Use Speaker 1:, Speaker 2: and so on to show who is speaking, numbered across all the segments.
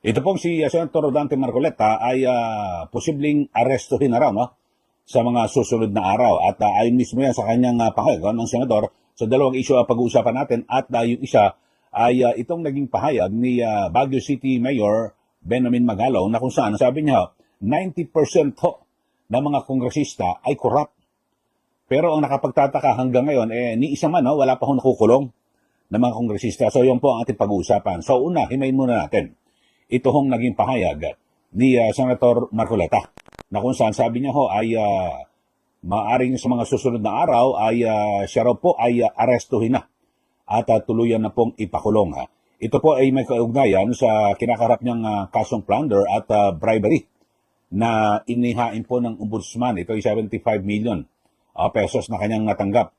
Speaker 1: Ito pong si Senator Dante Marcoleta ay posibleng arestuhin na raw, no? Sa mga susunod na araw. At ayon mismo yan sa kanyang pahayag ng senador sa dalawang isyu ang pag-uusapan natin. At yung isa ay itong naging pahayag ni Baguio City Mayor Benjamin Magalaw na kung saan sabi niya 90% ho ng mga kongresista ay corrupt. Pero ang nakapagtataka hanggang ngayon, ni isa man wala pa ho nakukulong ng mga kongresista. So yun po ang ating pag-uusapan. So una, himayin muna natin. Ito hong naging pahayag ni Senator Marcoleta na kung saan sabi niya ho ay maaring sa mga susunod na araw ay siya raw po ay arestuhin na at tuluyan na pong ipakulong. Ito po ay may kaugnayan sa kinakarap niyang kasong plunder at bribery na inihain po ng ombudsman. Ito ay 75 million pesos na kanyang natanggap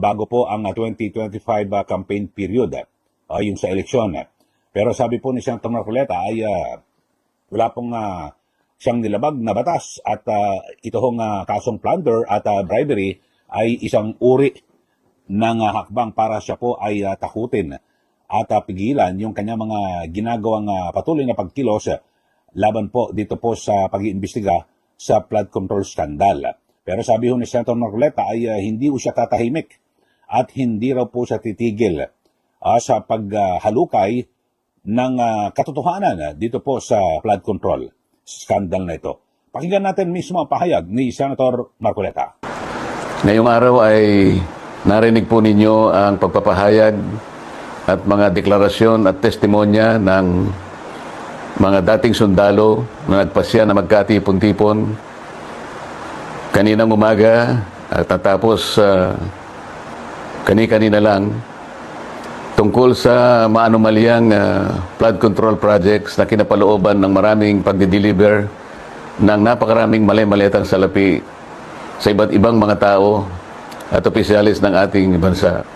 Speaker 1: bago po ang 2025 campaign period yung sa eleksyon. Pero sabi po ni Senator Marcoleta ay wala pong siyang nilabag na batas at ito hong kasong plunder at bribery ay isang uri ng hakbang para siya po ay takutin at pigilan yung kanyang mga ginagawang patuloy na pagkilos laban po dito po sa pag-iimbestiga sa flood control scandal. Pero sabi ho ni Senator Marcoleta ay hindi po siya tatahimik at hindi raw po siya titigil sa paghalukay ng katotohanan dito po sa flood control scandal na ito. Pakinggan natin mismo ang pahayag ni Senator Marcoleta.
Speaker 2: Ngayong araw ay narinig po ninyo ang pagpapahayag at mga deklarasyon at testimonya ng mga dating sundalo na nagpasya na magkatipon-tipon kaninang umaga at natapos kani-kanina lang tungkol sa maanumalyang flood control projects na kinapalooban ng maraming pagdi-deliver ng napakaraming mali-malitang salapi sa iba't ibang mga tao at opisyalis ng ating bansa.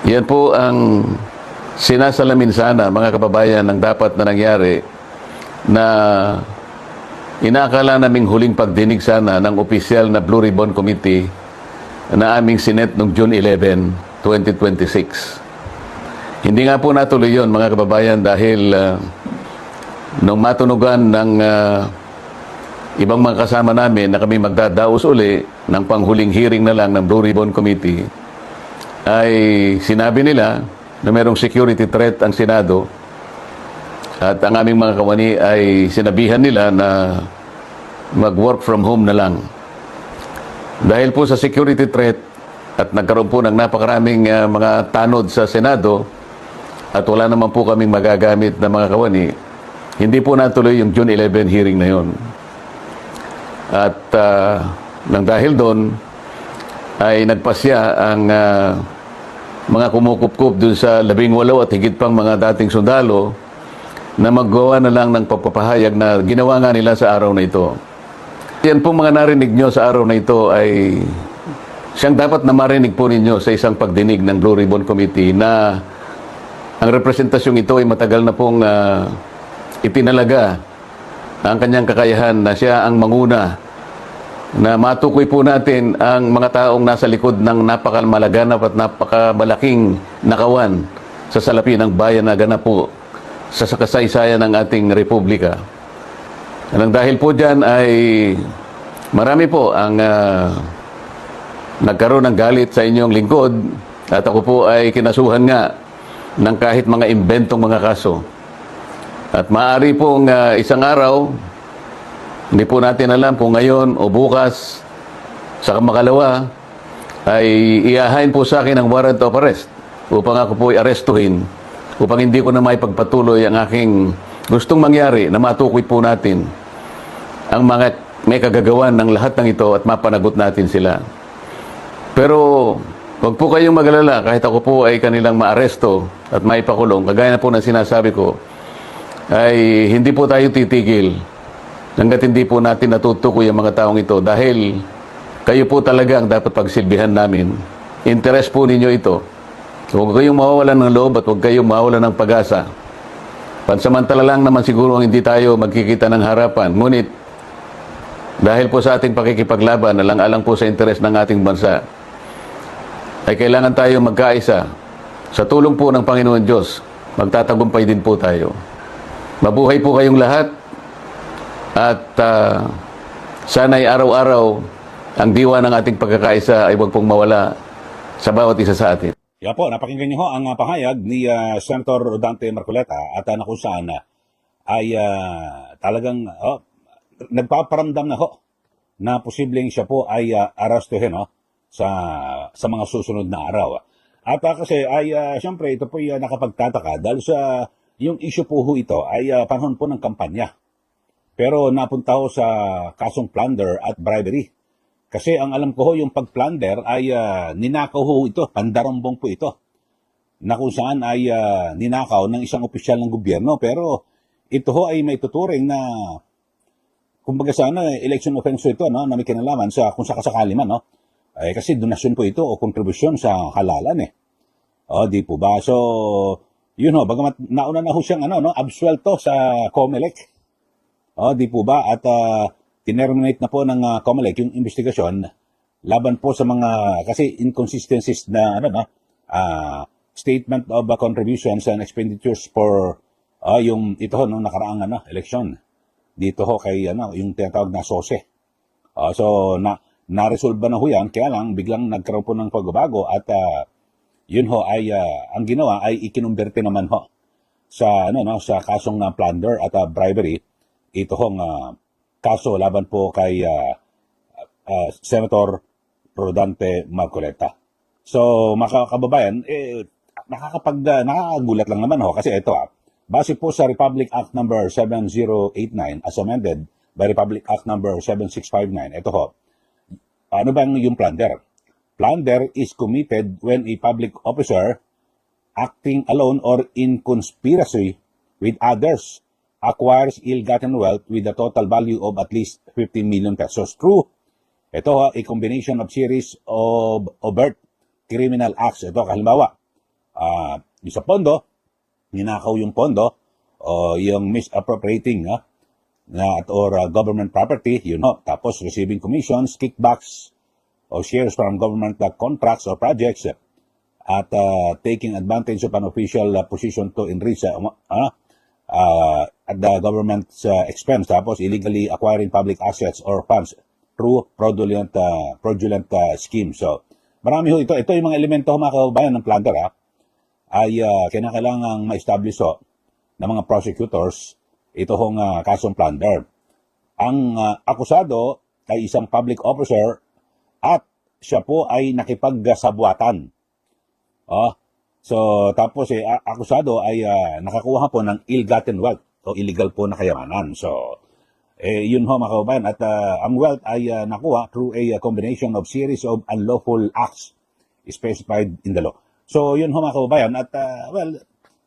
Speaker 2: Yan po ang sinasalamin sana, mga kababayan, ng dapat na nangyari na inaakala naming huling pagdinig sana ng opisyal na Blue Ribbon Committee na aming sinet noong June 11, 2026. Hindi nga po natuloy yun, mga kababayan, dahil nung matunugan ng ibang mga kasama namin na kami magdadaos uli ng panghuling hearing na lang ng Blue Ribbon Committee, ay sinabi nila na mayroong security threat ang Senado at ang aming mga kawani ay sinabihan nila na mag-work from home na lang. Dahil po sa security threat at nagkaroon po ng napakaraming mga tanod sa Senado at wala naman po kaming magagamit na mga kawani, hindi po natuloy yung June 11 hearing na yon. At nang dahil doon ay nagpasya ang mga kumukup-kup dun sa 18 at higit pang mga dating sundalo na maggawa na lang ng pagpapahayag na ginawa nga nila sa araw na ito. Yan po mga narinig nyo sa araw na ito ay siyang dapat na marinig po ninyo sa isang pagdinig ng Blue Ribbon Committee na ang representasyong ito ay matagal na pong itinalaga ang kanyang kakayahan na siya ang manguna na matukoy po natin ang mga taong nasa likod ng napakamalaganap at napakamalaking nakawan sa salapi ng bayan na ganap po sa kasaysayan ng ating republika. Nang dahil po dyan ay marami po ang nagkaroon ng galit sa inyong lingkod at ako po ay kinasuhan nga ng kahit mga imbentong mga kaso. At maaari pong isang araw, hindi po natin alam kung ngayon o bukas sa makalawa ay iahain po sa akin ang warrant of arrest upang ako po ay arestuhin upang hindi ko na may pagpatuloy ang aking gustong mangyari na matukoy po natin ang mga may kagagawan ng lahat ng ito at mapanagot natin sila. Pero huwag po kayong mag-alala kahit ako po ay kanilang maaresto at maipakulong. Kagaya na po ng sinasabi ko ay hindi po tayo titigil hanggat hindi po natin natutukoy ang mga taong ito dahil kayo po talaga ang dapat pagsilbihan namin. Interes po ninyo ito. Huwag kayong mawawalan ng loob at huwag kayong mawawalan ng pag-asa. Pansamantala lang naman siguro hindi tayo magkikita ng harapan. Ngunit dahil po sa ating pakikipaglaban, alang-alang po sa interes ng ating bansa, ay kailangan tayo magkaisa. Sa tulong po ng Panginoon Diyos, magtatagumpay din po tayo. Mabuhay po kayong lahat at sana'y araw-araw ang diwa ng ating pagkakaisa ay huwag pong mawala sa bawat isa sa atin.
Speaker 1: Yan po, napakinggan niyo ho ang pahayag ni Senator Dante Marcoleta at na kung saan ay talagang nagpaparamdam na ho na posibleng siya po ay arastuhin sa mga susunod na araw. At kasi ay siyempre ito po ay nakapagtataka dahil sa yung issue po ho ito ay panahon po ng kampanya. Pero napunta ho sa kasong plunder at bribery. Kasi ang alam ko ho yung pag-plunder ay ninakaw ho ito, pandarambong po ito. Na kung saan ay ninakaw ng isang opisyal ng gobyerno. Pero ito ho ay may tuturing na kumbaga sana election offense ito na may kinalaman sa kung sakasakali man kasi donasyon po ito o kontribusyon sa halalan di po ba? So yun bagamat nauna na ho siyang absuelto sa COMELEC. Di po ba? At tinerminate na po ng COMELEC yung investigasyon laban po sa mga kasi inconsistencies na statement of contributions and expenditures for yung ito nung nakaraang election. Dito ho kay yung tinatawag na SOSE. So na-resolve na ho yan, kaya lang biglang nagkaroon po ng pagbabago at yun ho ay ang ginawa ay ikinumberte naman ho sa sa kasong plunder at bribery. Ito hong kaso laban po kay Senator Rodante Marcoleta. So mga kababayan, nakakagulat lang naman kasi ito base po sa Republic Act number 7089 as amended by Republic Act number 7659. Ito ho. Ano ba yung plunder? Plunder is committed when a public officer acting alone or in conspiracy with others acquires ill-gotten wealth with a total value of at least 15 million pesos. True. Ito a combination of series of overt criminal acts. Ito halimbawa, yung sa pondo, ninakaw yung pondo o yung misappropriating or government property, tapos receiving commissions, kickbacks o shares from government contracts or projects at taking advantage of an official position to enrich at the government's expense, tapos illegally acquiring public assets or funds through fraudulent scheme. So marami ho ito yung mga elemento mga kababayan ng plunder ay kinakailangang ma-establish ng mga prosecutors ito hong kasong plunder. Ang akusado ay isang public officer at siya po ay nakipagsabuatan. So tapos akusado ay nakakuha po ng ill-gotten wealth o illegal po na kayamanan. So yun ho mga kababayan at ang wealth ay nakuha through a combination of series of unlawful acts specified in the law. So yun ho mga kababayan at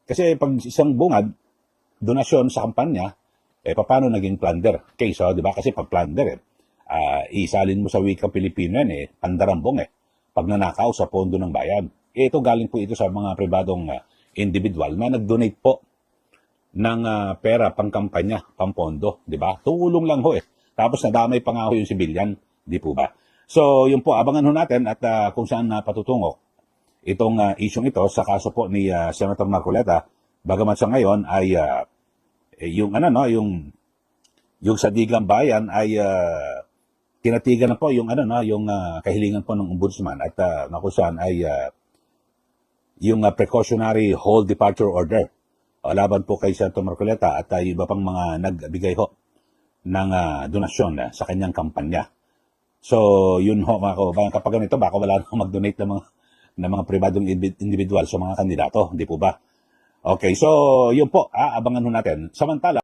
Speaker 1: kasi pag isang bungad donasyon sa kampanya paano naging plunder case di ba? Kasi pag plunder isalin mo sa wikang Pilipino yan pandarambong pag nanakaw sa pondo ng bayan. Ito galing po ito sa mga pribadong individual na nag-donate po ng pera pangkampanya, pampondo, di ba? Tulong lang ho Tapos nadamay pa nga ho yung civilian, di po ba? So yun po, abangan ho natin at kung saan patutungo itong isyong ito sa kaso po ni Senator Marcoleta. Bagamat sa ngayon ay yung sa Diglang Bayan ay tinatigan na po yung yung kahilingan po ng ombudsman at kung saan ay yung precautionary hold departure order laban po kay Senator Marcoleta at iba pang mga nagbigay ho ng donasyon sa kanyang kampanya. So yun ho mga kababayan, kapag ganito baka wala nang mag-donate ng mga pribadong individual sa mga kandidato, hindi po ba? Okay, so yun po, abangan ho natin. Samantala,